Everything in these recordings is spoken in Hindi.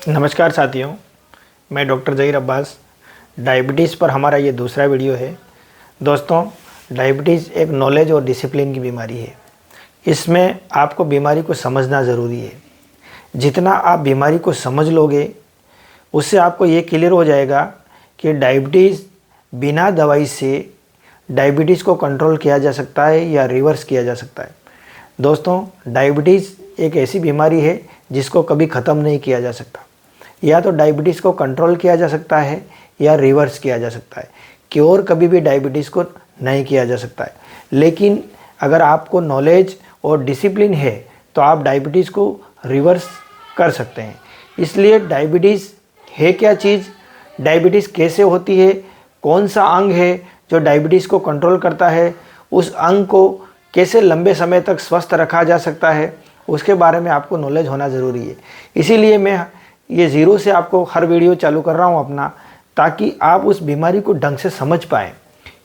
नमस्कार साथियों, मैं डॉक्टर ज़हीर अब्बास। डायबिटीज़ पर हमारा ये दूसरा वीडियो है। दोस्तों, डायबिटीज़ एक नॉलेज और डिसिप्लिन की बीमारी है। इसमें आपको बीमारी को समझना ज़रूरी है। जितना आप बीमारी को समझ लोगे, उससे आपको ये क्लियर हो जाएगा कि डायबिटीज़ बिना दवाई से डायबिटीज़ को कंट्रोल किया जा सकता है या रिवर्स किया जा सकता है। दोस्तों, डायबिटीज़ एक ऐसी बीमारी है जिसको कभी ख़त्म नहीं किया जा सकता। या तो डायबिटीज़ को कंट्रोल किया जा सकता है या रिवर्स किया जा सकता है। क्योर कभी भी डायबिटीज़ को नहीं किया जा सकता है। लेकिन अगर आपको नॉलेज और डिसिप्लिन है तो आप डायबिटीज़ को रिवर्स कर सकते हैं। इसलिए डायबिटीज़ है क्या चीज़, डायबिटीज़ कैसे होती है, कौन सा अंग है जो डायबिटीज़ को कंट्रोल करता है, उस अंग को कैसे लंबे समय तक स्वस्थ रखा जा सकता है, उसके बारे में आपको नॉलेज होना ज़रूरी है। इसीलिए मैं ये ज़ीरो से आपको हर वीडियो चालू कर रहा हूँ अपना, ताकि आप उस बीमारी को ढंग से समझ पाएँ।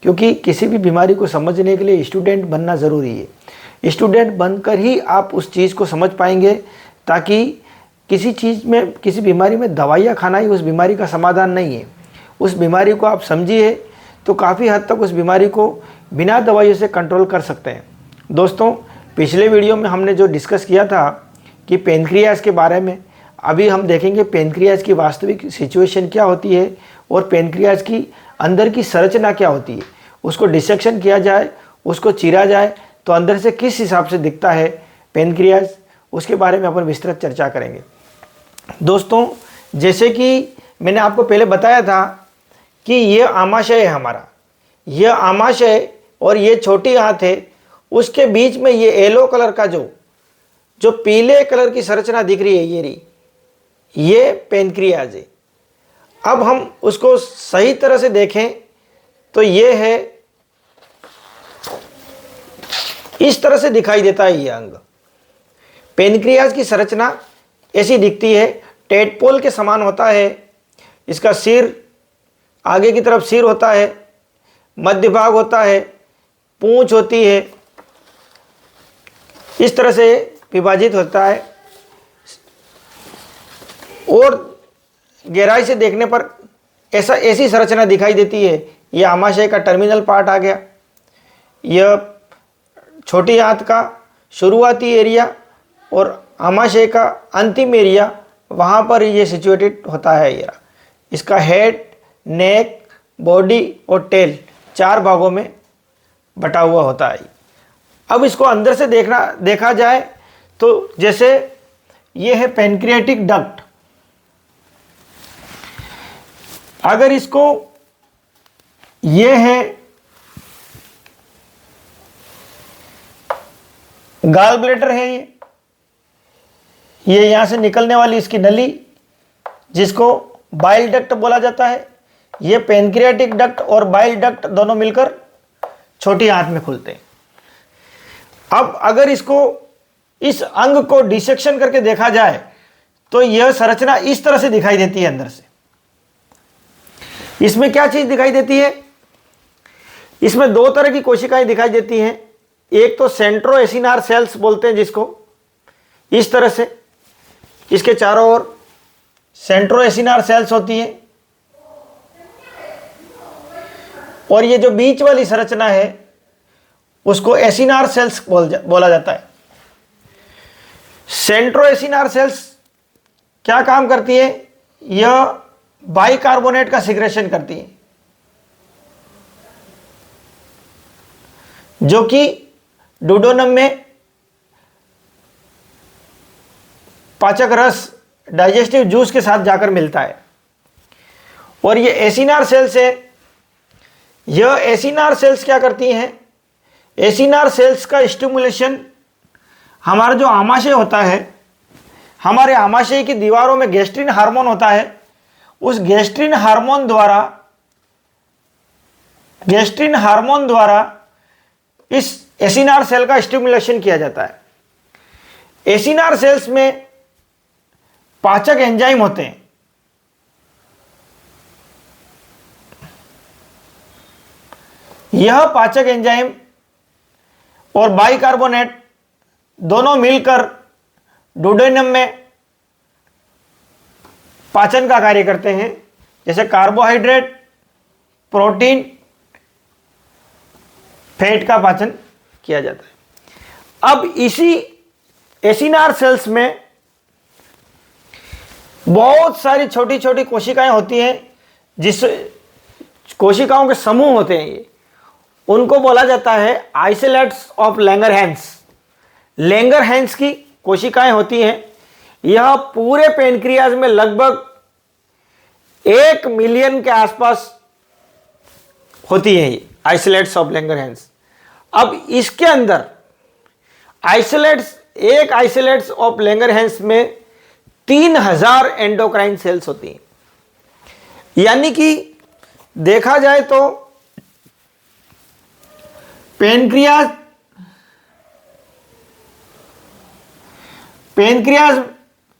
क्योंकि किसी भी बीमारी को समझने के लिए स्टूडेंट बनना ज़रूरी है। स्टूडेंट बनकर ही आप उस चीज़ को समझ पाएंगे, ताकि किसी बीमारी में दवाइयाँ खाना ही उस बीमारी का समाधान नहीं है। उस बीमारी को आप समझिए तो काफ़ी हद तक उस बीमारी को बिना दवाइयों से कंट्रोल कर सकते हैं। दोस्तों, पिछले वीडियो में हमने जो डिस्कस किया था कि पेनक्रियाज के बारे में, अभी हम देखेंगे पेनक्रियाज की वास्तविक सिचुएशन क्या होती है और पेनक्रियाज की अंदर की संरचना क्या होती है। उसको डिसेक्शन किया जाए, उसको चीरा जाए तो अंदर से किस हिसाब से दिखता है पेनक्रियाज, उसके बारे में अपन विस्तृत चर्चा करेंगे। दोस्तों, जैसे कि मैंने आपको पहले बताया था कि ये आमाशय है हमारा, यह आमाशय और ये छोटी आंत है, उसके बीच में ये येलो कलर का जो पीले कलर की संरचना दिख रही है, ये पेनक्रियाज है। अब हम उसको सही तरह से देखें तो ये है, इस तरह से दिखाई देता है ये अंग। पेनक्रियाज की संरचना ऐसी दिखती है, टेडपोल के समान होता है। इसका सिर, आगे की तरफ सिर होता है, मध्य भाग होता है, पूंछ होती है, इस तरह से विभाजित होता है। और गहराई से देखने पर ऐसी संरचना दिखाई देती है। यह आमाशय का टर्मिनल पार्ट आ गया, यह छोटी आंत का शुरुआती एरिया और आमाशय का अंतिम एरिया, वहाँ पर ये सिचुएटेड होता है। ये इसका हेड, नेक, बॉडी और टेल 4 भागों में बटा हुआ होता है। अब इसको अंदर से देखा जाए तो जैसे ये है पेनक्रियाटिक डक्ट। अगर इसको, ये है गॉल ब्लैडर है, ये यहां से निकलने वाली इसकी नली, जिसको बाइल डक्ट बोला जाता है। ये पेनक्रियाटिक डक्ट और बाइल डक्ट दोनों मिलकर छोटी आंत में खुलते हैं। अब अगर इस अंग को डिसेक्शन करके देखा जाए तो यह संरचना इस तरह से दिखाई देती है अंदर से। इसमें क्या चीज दिखाई देती है? इसमें 2 तरह की कोशिकाएं दिखाई देती हैं। एक तो सेंट्रोएसिनार सेल्स बोलते हैं जिसको, इस तरह से इसके चारों ओर सेंट्रोएसिनार सेल्स होती हैं। और ये जो बीच वाली संरचना है उसको एसिनार सेल्स बोला जाता है। सेंट्रोएसिनार सेल्स क्या काम करती है? यह बाइकार्बोनेट का सिक्रेशन करती है, जो कि डुओडेनम में पाचक रस, डाइजेस्टिव जूस के साथ जाकर मिलता है। और ये एसिनार सेल्स है। यह एसिनार सेल्स क्या करती हैं? एसिनार सेल्स का स्टिमुलेशन, हमारा जो आमाशय होता है, हमारे आमाशय की दीवारों में गैस्ट्रिन हार्मोन होता है। उस गैस्ट्रिन हार्मोन द्वारा इस एसिनार सेल का स्टिमुलेशन किया जाता है। एसिनार सेल्स में पाचक एंजाइम होते हैं। यह पाचक एंजाइम और बाइकार्बोनेट दोनों मिलकर डुओडेनम में पाचन का कार्य करते हैं, जैसे कार्बोहाइड्रेट, प्रोटीन, फैट का पाचन किया जाता है। अब इसी एसिनार सेल्स में बहुत सारी छोटी छोटी कोशिकाएं होती हैं, जिस कोशिकाओं के समूह होते हैं ये, उनको बोला जाता है आइसोलेट्स ऑफ लैंगरहैंस। लैंगरहैंस की कोशिकाएं होती हैं। यह पूरे पेनक्रियाज में लगभग 1 मिलियन के आसपास होती है, ये आइसोलेट्स ऑफ लैंगरहैंस। अब इसके अंदर एक आइसोलेट्स ऑफ लैंगरहैंस में 3000 एंडोक्राइन सेल्स होती हैं। यानी कि देखा जाए तो पेनक्रियाज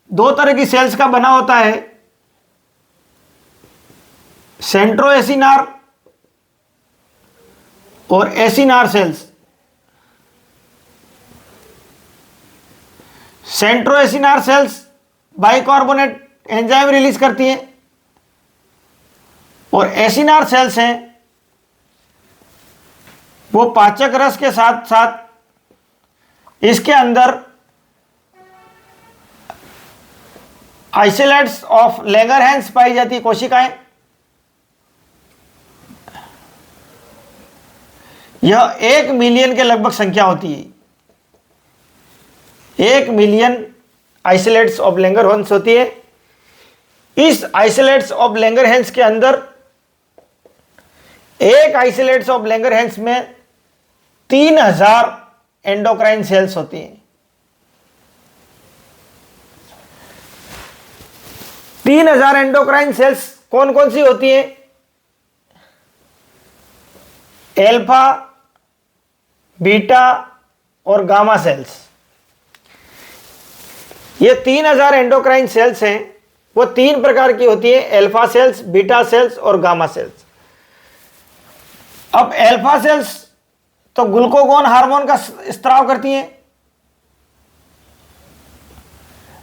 2 तरह की सेल्स का बना होता है, सेंट्रोएसिनार और acinar cells. Centroacinar cells bicarbonate enzyme release करती हैं और एसिनार सेल्स हैं वो पाचक रस के साथ साथ इसके अंदर आइसोलेट्स ऑफ लैंगरहैंस पाई जाती कोशिकाएं। यह 1 मिलियन के लगभग संख्या होती है। 1 मिलियन आइसोलेट्स ऑफ लैंगरहैंस होती है। इस आइसोलेट्स ऑफ लैंगरहैंस के अंदर एक आइसोलेट्स ऑफ लैंगरहैंस में 3000 एंडोक्राइन सेल्स होती हैं। 3000 एंडोक्राइन सेल्स कौन कौन सी होती हैं? एल्फा, बीटा और गामा सेल्स। ये 3000 एंडोक्राइन सेल्स हैं, वो 3 प्रकार की होती है, एल्फा सेल्स, बीटा सेल्स और गामा सेल्स। अब एल्फा सेल्स तो ग्लूकागोन हार्मोन का स्त्राव करती हैं,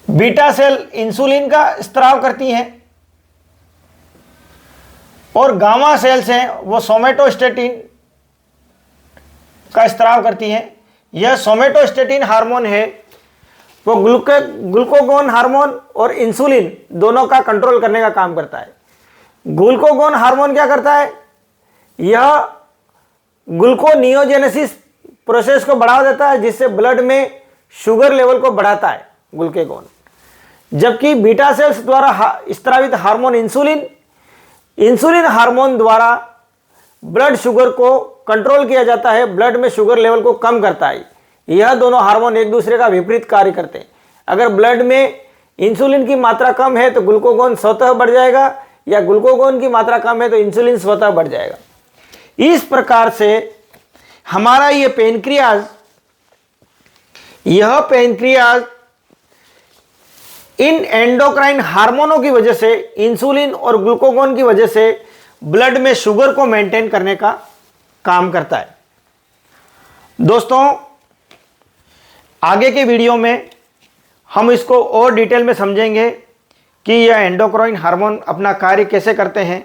बीटा सेल इंसुलिन का स्त्राव करती हैं और गामा सेल्स हैं वो सोमेटोस्टेटिन का स्त्राव करती हैं। यह सोमेटोस्टेटिन हार्मोन है वो ग्लूकागोन हार्मोन और इंसुलिन दोनों का कंट्रोल करने का काम करता है। ग्लूकागोन हार्मोन क्या करता है? यह ग्लूकोनियोजेनेसिस प्रोसेस को बढ़ा देता है, जिससे ब्लड में शुगर लेवल को बढ़ाता है ग्लूकागोन। जबकि बीटा सेल्स द्वारा स्त्रावित हार्मोन इंसुलिन हार्मोन द्वारा ब्लड शुगर को कंट्रोल किया जाता है, ब्लड में शुगर लेवल को कम करता है। यह दोनों हार्मोन एक दूसरे का विपरीत कार्य करते हैं। अगर ब्लड में इंसुलिन की मात्रा कम है तो ग्लूकागोन स्वतः बढ़ जाएगा, या ग्लूकागोन की मात्रा कम है तो इंसुलिन स्वतः बढ़ जाएगा। इस प्रकार से हमारा ये पेनक्रियाज इन एंडोक्राइन हार्मोनों की वजह से, इंसुलिन और ग्लूकागोन की वजह से ब्लड में शुगर को मेंटेन करने का काम करता है। दोस्तों, आगे के वीडियो में हम इसको और डिटेल में समझेंगे कि यह एंडोक्राइन हार्मोन अपना कार्य कैसे करते हैं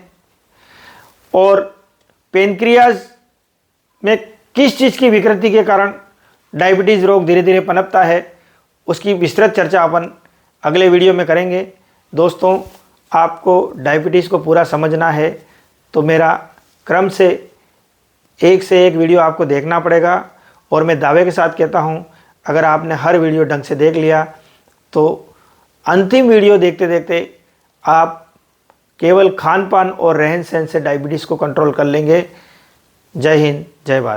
और पेनक्रियाज में किस चीज़ की विकृति के कारण डायबिटीज़ रोग धीरे धीरे पनपता है, उसकी विस्तृत चर्चा अपन अगले वीडियो में करेंगे। दोस्तों, आपको डायबिटीज़ को पूरा समझना है तो मेरा क्रम से एक वीडियो आपको देखना पड़ेगा। और मैं दावे के साथ कहता हूँ, अगर आपने हर वीडियो ढंग से देख लिया तो अंतिम वीडियो देखते देखते आप केवल खान पान और रहन सहन से डायबिटीज़ को कंट्रोल कर लेंगे। जय हिंद, जय भारत।